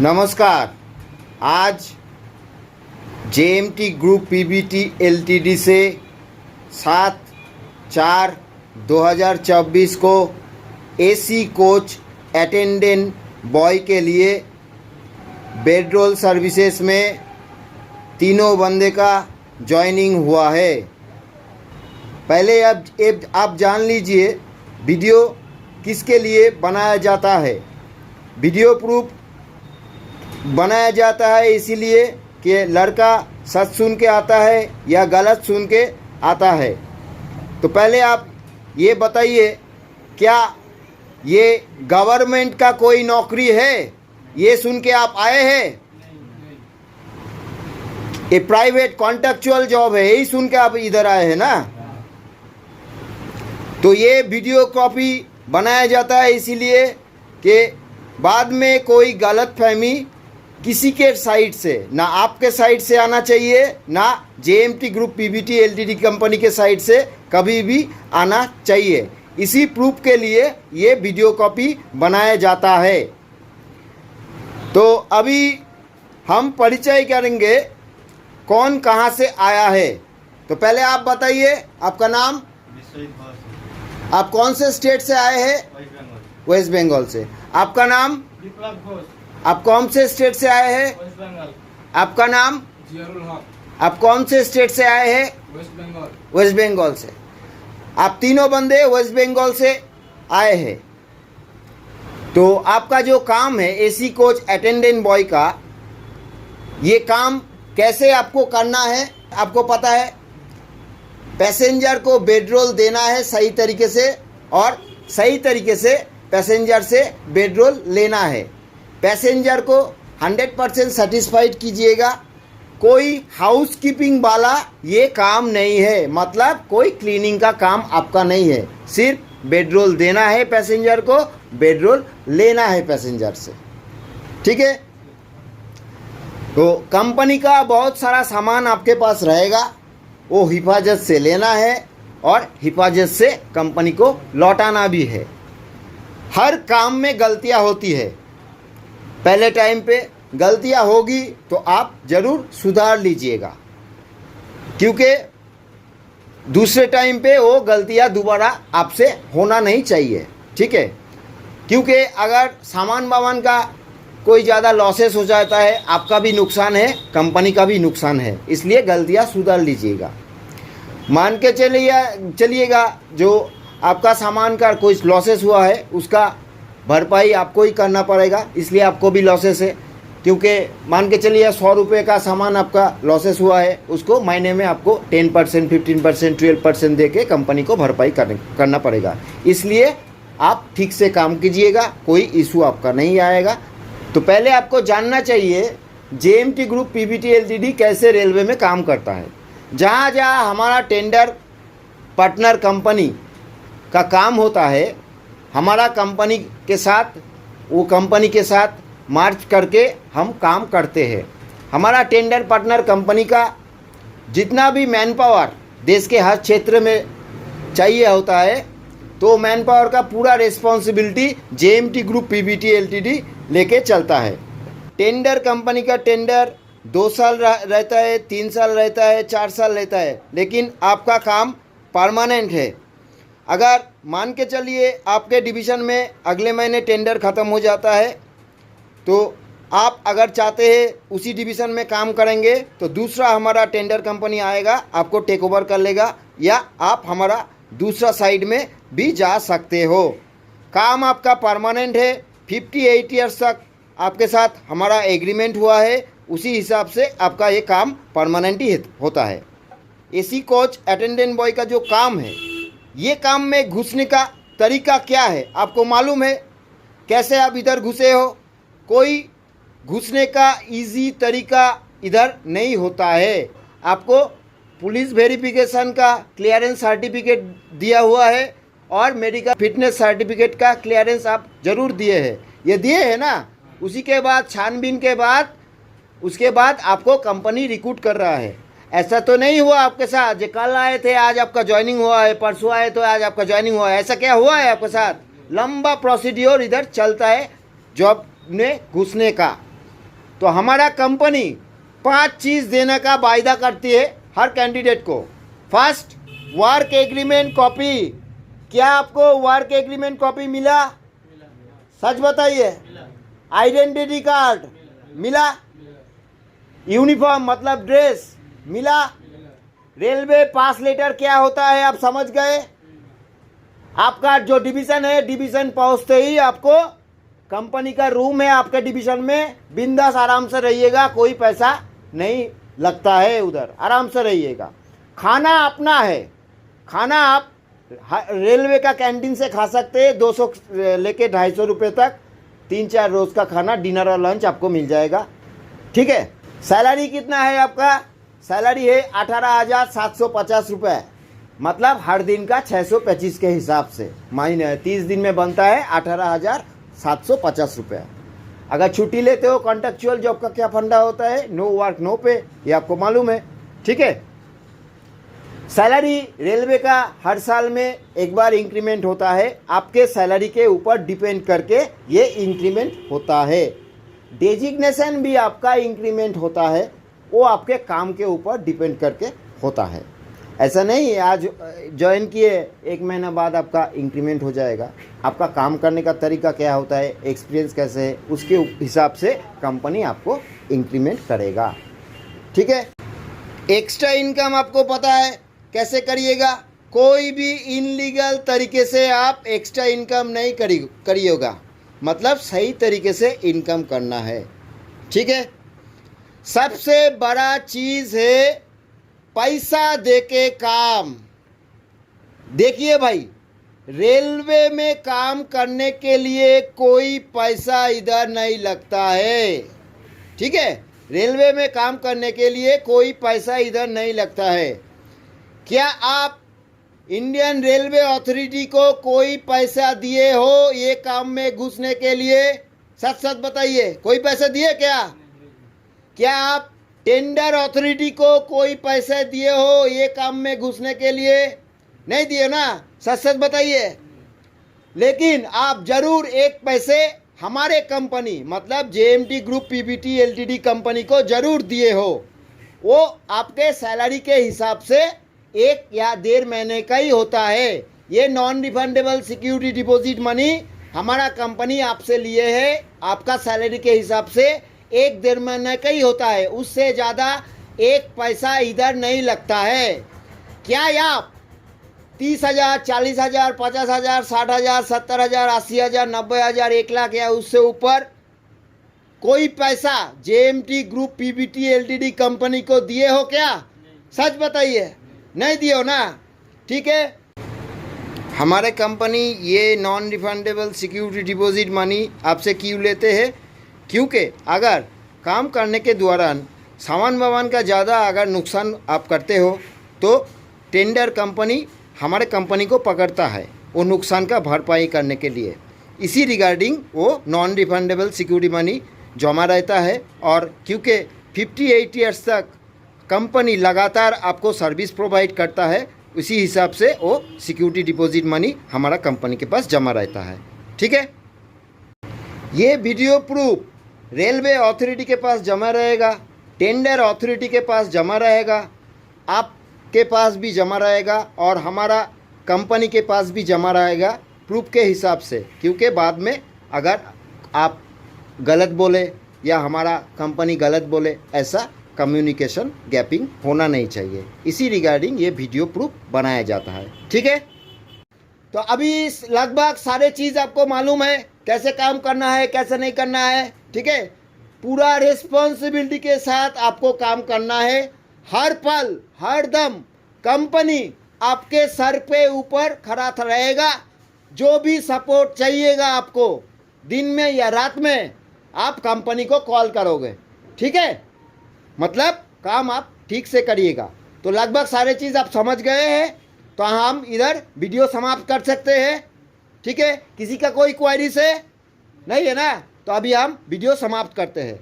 नमस्कार। आज JMT group Pvt LTD से 7/4/2024 को एसी कोच अटेंडेंट बॉय के लिए बेडरोल सर्विसेज में तीनों बंदे का जॉइनिंग हुआ है। पहले आप जान लीजिए वीडियो किसके लिए बनाया जाता है। वीडियो प्रूफ बनाया जाता है इसीलिए कि लड़का सच सुन के आता है या गलत सुन के आता है। तो पहले आप ये बताइए, क्या ये गवर्नमेंट का कोई नौकरी है? ये सुन के आप आए हैं? ये प्राइवेट कॉन्ट्रैक्चुअल जॉब है, यही सुन के आप इधर आए हैं ना। तो ये वीडियो कॉपी बनाया जाता है इसीलिए कि बाद में कोई गलतफहमी किसी के साइड से, ना आपके साइड से आना चाहिए, ना JMT group Pvt LTD company के साइड से कभी भी आना चाहिए। इसी प्रूफ के लिए ये वीडियो कॉपी बनाया जाता है। तो अभी हम परिचय करेंगे कौन कहाँ से आया है। तो पहले आप बताइए आपका नाम। आप कौन से स्टेट से आए हैं? वेस्ट बंगाल से। आपका नाम? आप कौन से स्टेट से आए हैं? वेस्ट बंगाल। आपका नाम? जियारुल हक। आप कौन से स्टेट से आए हैं? वेस्ट बंगाल। वेस्ट बंगाल से। आप तीनों बंदे वेस्ट बंगाल से आए हैं। तो आपका जो काम है एसी कोच अटेंडेंट बॉय का, ये काम कैसे आपको करना है आपको पता है। पैसेंजर को बेडरोल देना है सही तरीके से, और सही तरीके से पैसेंजर से बेडरोल लेना है। पैसेंजर को 100% सेटिस्फाइड कीजिएगा। कोई हाउसकीपिंग वाला ये काम नहीं है, मतलब कोई क्लीनिंग का काम आपका नहीं है। सिर्फ बेडरोल देना है पैसेंजर को, बेडरोल लेना है पैसेंजर से, ठीक है। तो कंपनी का बहुत सारा सामान आपके पास रहेगा, वो हिफाजत से लेना है और हिफाजत से कंपनी को लौटाना भी है। हर काम में गलतियां होती है, पहले टाइम पे गलतियां होगी तो आप ज़रूर सुधार लीजिएगा, क्योंकि दूसरे टाइम पे वो गलतियां दोबारा आपसे होना नहीं चाहिए, ठीक है। क्योंकि अगर सामान वामान का कोई ज़्यादा लॉसेस हो जाता है, आपका भी नुकसान है, कंपनी का भी नुकसान है, इसलिए गलतियां सुधार लीजिएगा। मान के चलिएगा जो आपका सामान का कोई लॉसेस हुआ है उसका भरपाई आपको ही करना पड़ेगा, इसलिए आपको भी लॉसेस है। क्योंकि मान के चलिए 100 रुपये का सामान आपका लॉसेस हुआ है, उसको महीने में आपको 10%, 15%, 12% दे के कंपनी को भरपाई करना पड़ेगा। इसलिए आप ठीक से काम कीजिएगा, कोई इशू आपका नहीं आएगा। तो पहले आपको जानना चाहिए जेएमटी ग्रुप पीवीटी एलटीडी कैसे रेलवे में काम करता है। जहाँ जहाँ हमारा टेंडर पार्टनर कंपनी का काम होता है, हमारा कंपनी के साथ, वो कंपनी के साथ मार्च करके हम काम करते हैं। हमारा टेंडर पार्टनर कंपनी का जितना भी मैन पावर देश के हर क्षेत्र में चाहिए होता है, तो मैन पावर का पूरा responsibility JMT group Pvt LTD लेके चलता है। टेंडर कंपनी का टेंडर 2 साल रहता है, 3 साल रहता है, 4 साल रहता है, लेकिन आपका काम परमानेंट है। अगर मान के चलिए आपके डिवीज़न में अगले महीने टेंडर ख़त्म हो जाता है, तो आप अगर चाहते हैं उसी डिवीज़न में काम करेंगे तो दूसरा हमारा टेंडर कंपनी आएगा, आपको टेक ओवर कर लेगा, या आप हमारा दूसरा साइड में भी जा सकते हो। काम आपका परमानेंट है, 58 ईयर्स तक आपके साथ हमारा एग्रीमेंट हुआ है, उसी हिसाब से आपका ये काम परमानेंट ही होता है। एसी कोच अटेंडेंट बॉय का जो काम है, ये काम में घुसने का तरीका क्या है आपको मालूम है? कैसे आप इधर घुसे हो? कोई घुसने का इजी तरीका इधर नहीं होता है। आपको पुलिस वेरिफिकेशन का क्लियरेंस सर्टिफिकेट दिया हुआ है और मेडिकल फिटनेस सर्टिफिकेट का क्लियरेंस आप ज़रूर दिए हैं, ये दिए हैं ना। उसी के बाद छानबीन के बाद उसके बाद आपको कंपनी रिक्रूट कर रहा है। ऐसा तो नहीं हुआ आपके साथ जो कल आए थे आज आपका ज्वाइनिंग हुआ है, परसों आए तो आज आपका ज्वाइनिंग हुआ है, ऐसा क्या हुआ है आपके साथ? लंबा प्रोसीड्योर इधर चलता है जॉब में घुसने का। तो हमारा कंपनी 5 चीज़ देने का वायदा करती है हर कैंडिडेट को। First, work agreement copy. क्या आपको वर्क एग्रीमेंट कॉपी मिला? सच बताइए। आइडेंटिटी कार्ड मिला? यूनिफॉर्म मतलब ड्रेस मिला? रेलवे पास लेटर क्या होता है आप समझ गए? आपका जो डिवीज़न है, डिवीज़न पहुंचते ही आपको कंपनी का रूम है आपके डिवीज़न में, बिंदास आराम से रहिएगा, कोई पैसा नहीं लगता है उधर, आराम से रहिएगा। खाना अपना है, खाना आप रेलवे का कैंटीन से खा सकते हैं, 200 लेके 250 रुपये तक 3-4 रोज़ का खाना, डिनर और लंच आपको मिल जाएगा। ठीक है। सैलरी कितना है आपका? सैलरी है 18,750 रुपये, मतलब हर दिन का 625 के हिसाब से महीने 30 दिन में बनता है 18,750 रुपये। अगर छुट्टी लेते हो, कॉन्ट्रेक्चुअल जॉब का क्या फंडा होता है, नो वर्क नो पे, ये आपको मालूम है। ठीक है। सैलरी रेलवे का हर साल में एक बार इंक्रीमेंट होता है, आपके सैलरी के ऊपर डिपेंड करके ये इंक्रीमेंट होता है। डेजिग्नेशन भी आपका इंक्रीमेंट होता है, वो आपके काम के ऊपर डिपेंड करके होता है। ऐसा नहीं है आज ज्वाइन किए 1 महीना बाद आपका इंक्रीमेंट हो जाएगा। आपका काम करने का तरीका क्या होता है, एक्सपीरियंस कैसे है, उसके हिसाब से कंपनी आपको इंक्रीमेंट करेगा। ठीक है। एक्स्ट्रा इनकम आपको पता है कैसे करिएगा? कोई भी इनलीगल तरीके से आप एक्स्ट्रा इनकम नहीं करिएगा, मतलब सही तरीके से इनकम करना है। ठीक है। सबसे बड़ा चीज़ है पैसा देके काम। देखिए भाई, रेलवे में काम करने के लिए कोई पैसा इधर नहीं लगता है। ठीक है। रेलवे में काम करने के लिए कोई पैसा इधर नहीं लगता है। क्या आप इंडियन रेलवे अथॉरिटी को कोई पैसा दिए हो ये काम में घुसने के लिए? सच सच बताइए, कोई पैसा दिए क्या? क्या आप टेंडर अथॉरिटी को कोई पैसे दिए हो ये काम में घुसने के लिए? नहीं दिए ना? सच सच बताइए। लेकिन आप जरूर एक पैसे हमारे कंपनी मतलब JMT group Pvt LTD company को जरूर दिए हो। वो आपके सैलरी के हिसाब से 1 या 1.5 महीने का ही होता है। ये non refundable security deposit money हमारा कंपनी आपसे लिए है, आपका सैलरी के हिसाब से 1-1.5 महीने का ही होता है, उससे ज़्यादा 1 पैसा इधर नहीं लगता है। क्या आप 30,000, 40,000, 50,000, 60,000, 70,000, 80,000, 90,000, 1 लाख या उससे ऊपर कोई पैसा JMT group Pvt LTD company को दिए हो क्या? सच बताइए, नहीं दिए हो ना? ठीक है। हमारे कंपनी ये non refundable security deposit money आपसे क्यों लेते हैं? क्योंकि अगर काम करने के दौरान सामान वामान का ज़्यादा अगर नुकसान आप करते हो तो टेंडर कंपनी हमारे कंपनी को पकड़ता है वो नुकसान का भरपाई करने के लिए। इसी रिगार्डिंग वो नॉन रिफंडेबल सिक्योरिटी मनी जमा रहता है। और क्योंकि 58 ईयर्स तक कंपनी लगातार आपको सर्विस प्रोवाइड करता है, उसी हिसाब से वो सिक्योरिटी डिपॉजिट मनी हमारा कंपनी के पास जमा रहता है। ठीक है। ये वीडियो प्रूफ रेलवे अथॉरिटी के पास जमा रहेगा, टेंडर अथॉरिटी के पास जमा रहेगा, आपके पास भी जमा रहेगा और हमारा कंपनी के पास भी जमा रहेगा प्रूफ के हिसाब से। क्योंकि बाद में अगर आप गलत बोले या हमारा कंपनी गलत बोले, ऐसा कम्युनिकेशन गैपिंग होना नहीं चाहिए। इसी रिगार्डिंग ये वीडियो प्रूफ बनाया जाता है। ठीक है। तो अभी लगभग सारे चीज़ आपको मालूम है, कैसे काम करना है, कैसे नहीं करना है। ठीक है। पूरा रिस्पॉन्सिबिलिटी के साथ आपको काम करना है। हर पल हर दम कंपनी आपके सर पे ऊपर खड़ा रहेगा। जो भी सपोर्ट चाहिएगा आपको, दिन में या रात में, आप कंपनी को कॉल करोगे। ठीक है। मतलब काम आप ठीक से करिएगा। तो लगभग सारे चीज़ आप समझ गए हैं, तो हम इधर वीडियो समाप्त कर सकते हैं। ठीक है। किसी का कोई क्वेरी से नहीं है ना? तो अभी हम वीडियो समाप्त करते हैं।